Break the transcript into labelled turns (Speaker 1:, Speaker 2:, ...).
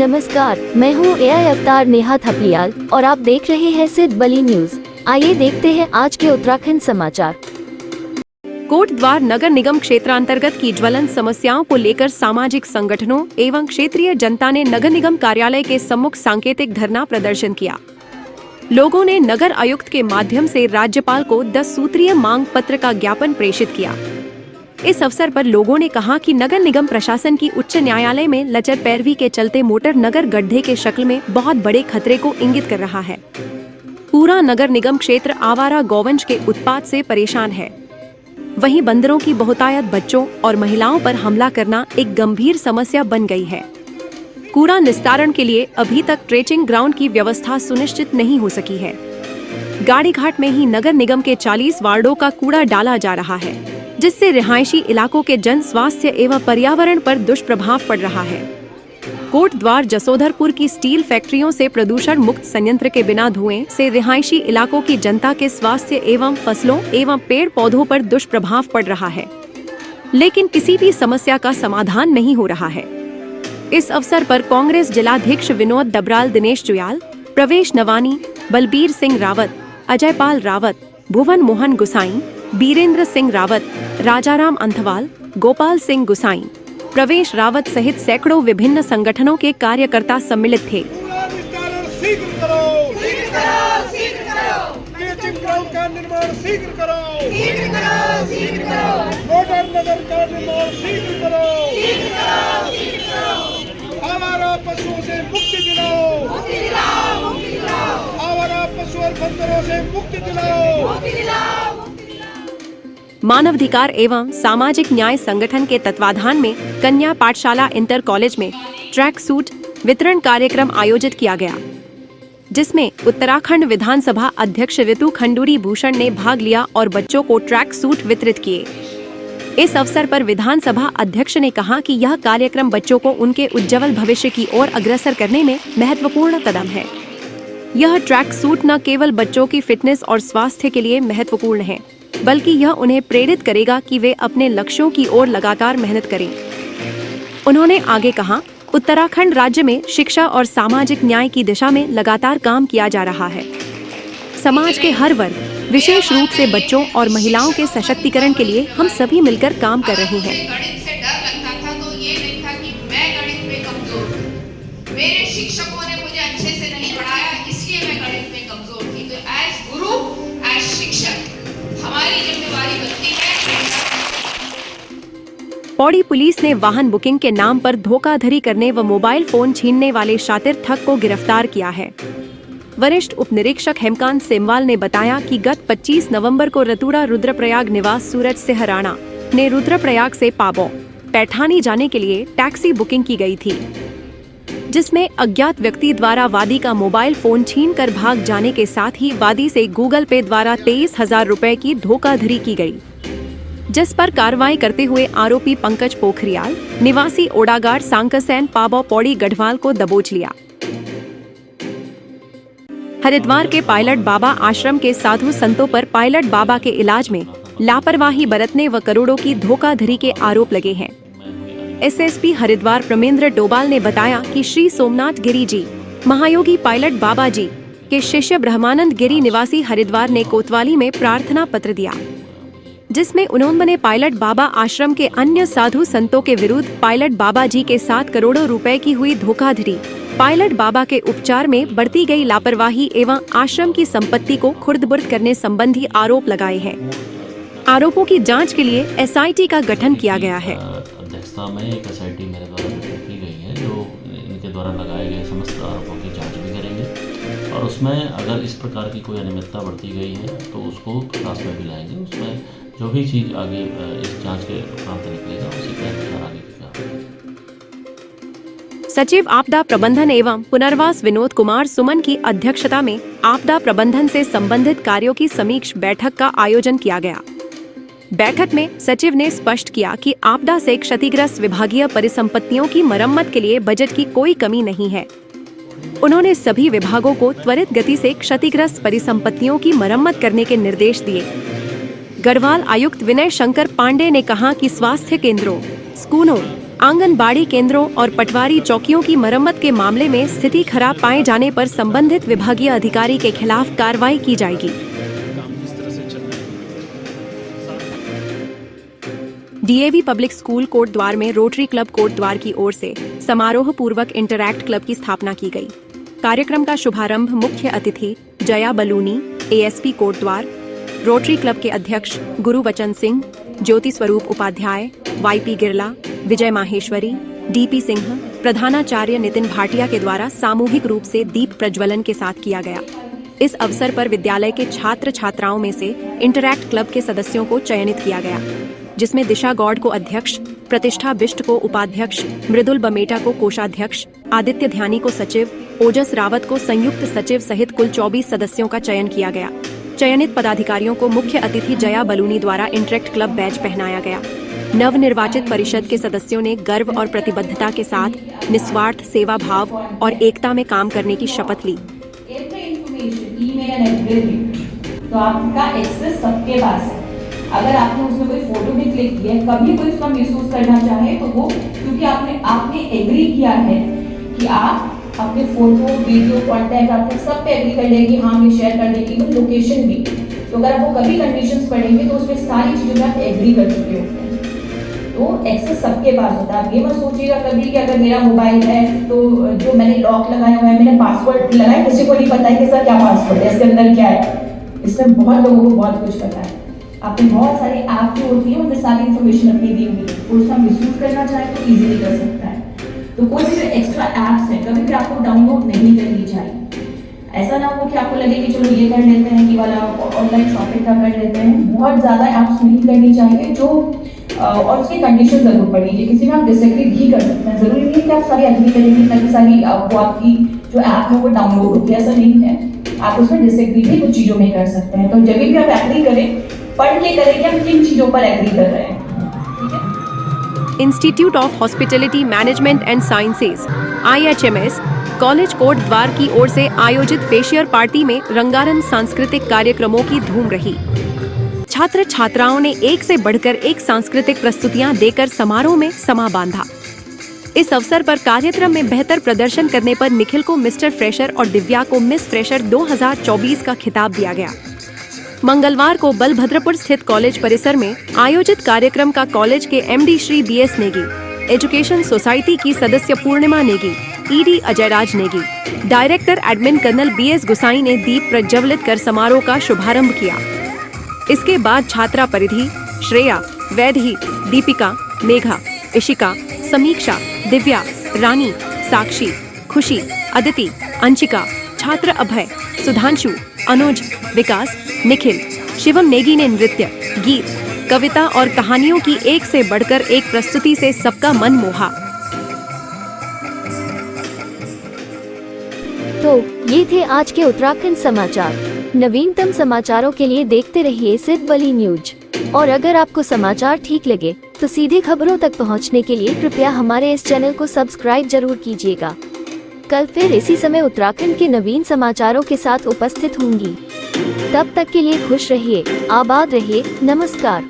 Speaker 1: नमस्कार, मैं हूँ एआई अवतार नेहा थपलियाल और आप देख रहे हैं सिद्ध बली न्यूज। आइए देखते हैं आज के उत्तराखंड समाचार।
Speaker 2: कोटद्वार नगर निगम क्षेत्रांतर्गत की ज्वलंत समस्याओं को लेकर सामाजिक संगठनों एवं क्षेत्रीय जनता ने नगर निगम कार्यालय के सम्मुख सांकेतिक धरना प्रदर्शन किया। लोगों ने नगर आयुक्त के माध्यम से राज्यपाल को 10 सूत्रीय मांग पत्र का ज्ञापन प्रेषित किया। इस अवसर पर लोगों ने कहा कि नगर निगम प्रशासन की उच्च न्यायालय में लचर पैरवी के चलते मोटर नगर गड्ढे के शक्ल में बहुत बड़े खतरे को इंगित कर रहा है। पूरा नगर निगम क्षेत्र आवारा गौवंश के उत्पात से परेशान है। वहीं बंदरों की बहुतायत बच्चों और महिलाओं पर हमला करना एक गंभीर समस्या बन गई है। कूड़ा निस्तारण के लिए अभी तक ट्रेचिंग ग्राउंड की व्यवस्था सुनिश्चित नहीं हो सकी है। गाड़ी घाट में ही नगर निगम के 40 वार्डों का कूड़ा डाला जा रहा है, जिससे रिहायशी इलाकों के जन स्वास्थ्य एवं पर्यावरण पर दुष्प्रभाव पड़ रहा है। कोटद्वार जसोधरपुर की स्टील फैक्ट्रियों से प्रदूषण मुक्त संयंत्र के बिना धुएं से रिहायशी इलाकों की जनता के स्वास्थ्य एवं फसलों एवं पेड़ पौधों पर दुष्प्रभाव पड़ रहा है, लेकिन किसी भी समस्या का समाधान नहीं हो रहा है। इस अवसर पर कांग्रेस जिलाध्यक्ष विनोद डबराल, दिनेश जुयाल, प्रवेश नवानी, बलबीर सिंह रावत, अजय पाल रावत, भुवन मोहन गुसाई, बीरेंद्र सिंह रावत, राजाराम अंथवाल, गोपाल सिंह गुसाई, प्रवेश रावत सहित सैकड़ों विभिन्न संगठनों के कार्यकर्ता सम्मिलित थे।
Speaker 3: आवारा पशुओं से मुक्ति दिलाओ, आवारा पशु और बंदरों से मुक्ति दिलाओ।
Speaker 2: मानवाधिकार एवं सामाजिक न्याय संगठन के तत्वाधान में कन्या पाठशाला इंटर कॉलेज में ट्रैक सूट वितरण कार्यक्रम आयोजित किया गया, जिसमें उत्तराखंड विधानसभा अध्यक्ष ऋतु खंडूरी भूषण ने भाग लिया और बच्चों को ट्रैक सूट वितरित किए। इस अवसर पर विधानसभा अध्यक्ष ने कहा कि यह कार्यक्रम बच्चों को उनके उज्जवल भविष्य की ओर अग्रसर करने में महत्वपूर्ण कदम है। यह ट्रैक सूट न केवल बच्चों की फिटनेस और स्वास्थ्य के लिए महत्वपूर्ण है, बल्कि यह उन्हें प्रेरित करेगा कि वे अपने लक्ष्यों की ओर लगातार मेहनत करें। उन्होंने आगे कहा, उत्तराखंड राज्य में शिक्षा और सामाजिक न्याय की दिशा में लगातार काम किया जा रहा है। समाज के हर वर्ग, विशेष रूप से बच्चों और महिलाओं के सशक्तिकरण के लिए हम सभी मिलकर काम कर रहे हैं।
Speaker 4: गणित से डर लगता था तो ये नहीं था कि मैं गणित में कमजोर हूँ। मेरे शिक्षकों ने मुझे अच्छे से नहीं पढ़ाया, इसलिए मैं गणित में कमजोर थी। तो एज गुरु, एज शिक्षक हमारी जिम्मेदारी बनती है।
Speaker 2: पौड़ी पुलिस ने वाहन बुकिंग के नाम पर धोखाधड़ी करने व मोबाइल फोन छीनने वाले शातिर ठग को गिरफ्तार किया है। वरिष्ठ उप निरीक्षक हेमकांत सेमवाल ने बताया कि गत 25 नवंबर को रतूड़ा रुद्रप्रयाग निवास सूरज सिंह राणा ने रुद्रप्रयाग से पाबौ पैठानी जाने के लिए टैक्सी बुकिंग की गई थी, जिसमें अज्ञात व्यक्ति द्वारा वादी का मोबाइल फोन छीनकर भाग जाने के साथ ही वादी से गूगल पे द्वारा 23,000 रुपए की धोखाधड़ी की गई, जिस पर कार्रवाई करते हुए आरोपी पंकज पोखरियाल निवासी ओडागाड़ सांकसैन पाबौ पौड़ी गढ़वाल को दबोच लिया। हरिद्वार के पायलट बाबा आश्रम के साधु संतों पर पायलट बाबा के इलाज में लापरवाही बरतने व करोड़ों की धोखाधड़ी के आरोप लगे हैं। एसएसपी हरिद्वार प्रमेंद्र डोभाल ने बताया कि श्री सोमनाथ गिरी जी महायोगी पायलट बाबा जी के शिष्य ब्रह्मानंद गिरी निवासी हरिद्वार ने कोतवाली में प्रार्थना पत्र दिया, जिसमें उन्होंने पायलट बाबा आश्रम के अन्य साधु संतों के विरुद्ध पायलट बाबा जी के साथ करोड़ों रुपए की हुई धोखाधड़ी, पायलट बाबा के उपचार में बढ़ती गई लापरवाही एवं आश्रम की संपत्ति को खुर्द-बुर्द करने संबंधी आरोप लगाए हैं। आरोपों की जांच के लिए एसआईटी का गठन किया गया है।
Speaker 5: अध्यक्षता में एक एसआईटी मेरे द्वारा गठित की गई है, जो इनके द्वारा लगाए गए समस्त आरोपों की जांच भी करेंगे और उसमें अगर इस प्रकार की कोई अनियमितता बरती गई है तो उसको प्रकाश में भी लाएंगे। उसमें जो भी चीज़ आगे इस जांच के उपरांत निकलेगा उसी के अनुसार आगे की कार्रवाई।
Speaker 2: सचिव आपदा प्रबंधन एवं पुनर्वास विनोद कुमार सुमन की अध्यक्षता में आपदा प्रबंधन से संबंधित कार्यों की समीक्षा बैठक का आयोजन किया गया। बैठक में सचिव ने स्पष्ट किया कि आपदा से क्षतिग्रस्त विभागीय परिसंपत्तियों की मरम्मत के लिए बजट की कोई कमी नहीं है। उन्होंने सभी विभागों को त्वरित गति से क्षतिग्रस्त परिसंपत्तियों की मरम्मत करने के निर्देश दिए। गढ़वाल आयुक्त विनय शंकर पांडे ने कहा कि स्वास्थ्य केंद्रों, स्कूलों, आंगनबाड़ी केंद्रों और पटवारी चौकियों की मरम्मत के मामले में स्थिति खराब पाए जाने पर संबंधित विभागीय अधिकारी के खिलाफ कार्रवाई की जाएगी। डीएवी पब्लिक स्कूल कोटद्वार में रोटरी क्लब कोटद्वार की ओर से समारोह पूर्वक इंटरैक्ट क्लब की स्थापना की गई। कार्यक्रम का शुभारंभ मुख्य अतिथि Jaya Baluni, ASP Kotdwar, rotary club के अध्यक्ष गुरुवचन सिंह, ज्योति स्वरूप उपाध्याय, वाईपी गिरला, विजय माहेश्वरी, डीपी सिंह, प्रधानाचार्य नितिन भाटिया के द्वारा सामूहिक रूप से दीप प्रज्वलन के साथ किया गया। इस अवसर पर विद्यालय के छात्र छात्राओं में से इंटरैक्ट क्लब के सदस्यों को चयनित किया गया, जिसमें दिशा गौड़ को अध्यक्ष, प्रतिष्ठा बिष्ट को उपाध्यक्ष, मृदुल बमेटा को कोषाध्यक्ष, आदित्य ध्यानी को सचिव, ओजस रावत को संयुक्त सचिव सहित कुल 24 सदस्यों का चयन किया गया। चयनित पदाधिकारियों को मुख्य अतिथि जया बलूनी द्वारा इंटरैक्ट क्लब बैज पहनाया गया। नवनिर्वाचित परिषद के सदस्यों ने गर्व और प्रतिबद्धता के साथ निस्वार्थ सेवा भाव और एकता में काम करने की शपथ ली।
Speaker 6: तो आपका एक्सेस सबके पास है। अगर आपने उसमें कोई फोटो भी क्लिक किया, कभी कोई उसका मिसयूज करना चाहे तो वो, क्योंकि आपने एग्री किया है कि आप अपने फोटो, वीडियो, कॉन्टैक्ट आपने सब पे एग्री कर लेंगे कि हाँ ये शेयर करने की, तो लोकेशन भी। तो अगर आप वो कभी कंडीशंस पढ़ेंगे तो उसमें सारी चीज़ों में आप एग्री कर चुके होते हैं। तो एक्सेस सबके पास होता है। आप ये मत सोचिएगा कभी कि अगर मेरा मोबाइल है तो जो मैंने लॉक लगाया हुआ है, मैंने पासवर्ड लगाया, किसी को नहीं पता है कि सर क्या पासवर्ड है, इसके अंदर क्या है। इसमें बहुत लोगों को बहुत कुछ पता है। आपने बहुत सारी ऐप जो होती है उनमें सारी इन्फॉर्मेशन अपनी दी हुई है, और उसका मिसयूज करना चाहे तो इजीली कर सकता है। तो कोई भी जो एक्स्ट्रा ऐप्स है कभी भी आपको डाउनलोड नहीं करनी चाहिए। ऐसा ना हो कि आपको लगे कि चलो ये कर लेते हैं कि वाला ऑनलाइन शॉपिंग का कर लेते हैं। बहुत ज़्यादा ऐप्स नहीं करनी चाहिए जो और उसकी कंडीशन जरूर पढ़ लीजिए। किसी में आप डिसएग्री भी कर सकते हैं, जरूरी नहीं है कि आप सारी एग्री करेंगे ताकि सारी वो आपकी जो ऐप है वो डाउनलोड होगी, ऐसा नहीं है। आप उसमें डिसएग्री भी कुछ चीज़ों में कर सकते हैं। तो जब भी आप एग्री करें, पढ़ के करें कि हम किन चीज़ों पर एग्री कर रहे हैं।
Speaker 2: Institute of hospitality management and sciences IHMS college Kotdwar की ओर से आयोजित फेशियर पार्टी में रंगारंग सांस्कृतिक कार्यक्रमों की धूम रही। छात्र छात्राओं ने एक से बढ़कर एक सांस्कृतिक प्रस्तुतियां देकर समारोह में समा बांधा। इस अवसर पर कार्यक्रम में बेहतर प्रदर्शन करने पर निखिल को मिस्टर फ्रेशर और दिव्या को मिस फ्रेशर 2024 का खिताब दिया गया। मंगलवार को बलभद्रपुर स्थित कॉलेज परिसर में आयोजित कार्यक्रम का कॉलेज के MD Shri BS Negi, education society की सदस्य Purnima Negi, ED Ajayraj Negi, director admin colonel BS Gusai ने दीप प्रज्वलित कर समारोह का शुभारंभ किया। इसके बाद छात्रा परिधि, श्रेया, वैदही, दीपिका, मेघा, इशिका, समीक्षा, दिव्या, रानी, साक्षी, खुशी, अदिति, अंशिका, छात्र अभय, सुधांशु, अनुज, विकास, निखिल, शिवम नेगी ने नृत्य, गीत, कविता और कहानियों की एक से बढ़कर एक प्रस्तुति से सबका मन मोहा।
Speaker 1: तो ये थे आज के उत्तराखंड समाचार। नवीनतम समाचारों के लिए देखते रहिए सिद्ध बली न्यूज। और अगर आपको समाचार ठीक लगे तो सीधे खबरों तक पहुंचने के लिए कृपया हमारे इस चैनल को सब्सक्राइब जरूर कीजिएगा। कल फिर इसी समय उत्तराखंड के नवीन समाचारों के साथ उपस्थित होंगी। तब तक के लिए खुश रहिए, आबाद रहिए, नमस्कार।